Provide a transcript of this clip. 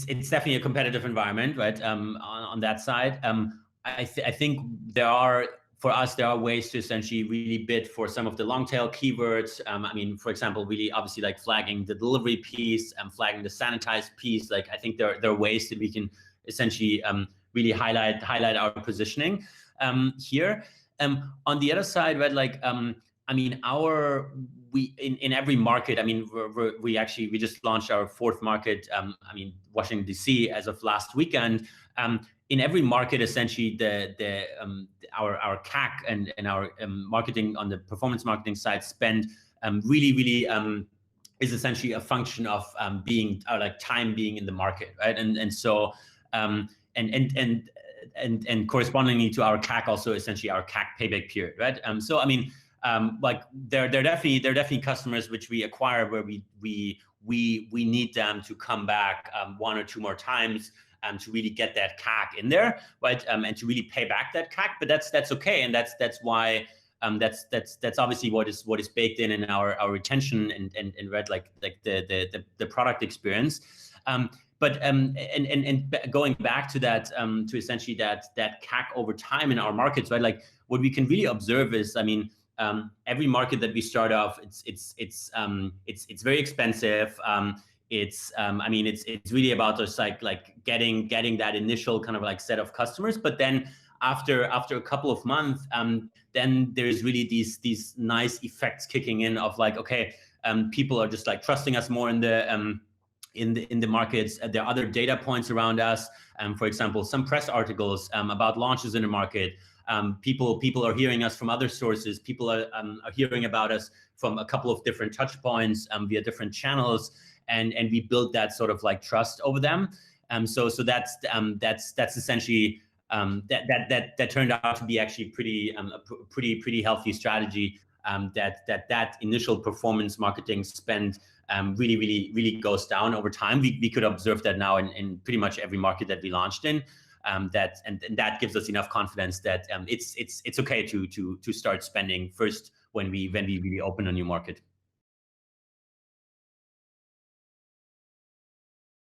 it's definitely a competitive environment, right? On that side, I think for us, there are ways to essentially really bid for some of the long tail keywords. I mean, for example, really obviously like flagging the delivery piece and flagging the sanitized piece. Like I think there are ways that we can essentially really highlight our positioning here. On the other side, right, like I mean, in every market, I mean, we just launched our fourth market. I mean, Washington D.C. as of last weekend. In every market, essentially, our CAC and our marketing on the performance marketing side spend really is essentially a function of being like time being in the market, right? And so and correspondingly to our CAC, also essentially our CAC payback period, right? So I mean, like there are definitely customers which we acquire where we need them to come back one or two more times to really get that CAC in there, right? And to really pay back that CAC. But that's okay, and that's why that's obviously what is baked in our retention and right, like the product experience. But going back to that, to essentially that CAC over time in our markets, right? Like what we can really observe is, I mean, every market that we start off, it's very expensive. I mean, it's really about just like getting that initial kind of like set of customers, but then after a couple of months, then there's really these nice effects kicking in of like, okay, people are just like trusting us more in the markets. There are other data points around us. For example, some press articles about launches in the market. People are hearing us from other sources. People are hearing about us from a couple of different touch points via different channels, and we build that sort of like trust over them. So that's essentially that turned out to be actually pretty healthy strategy. That initial performance marketing spend really goes down over time. We could observe that now in pretty much every market that we launched in. That gives us enough confidence that it's okay to start spending first when we really open a new market.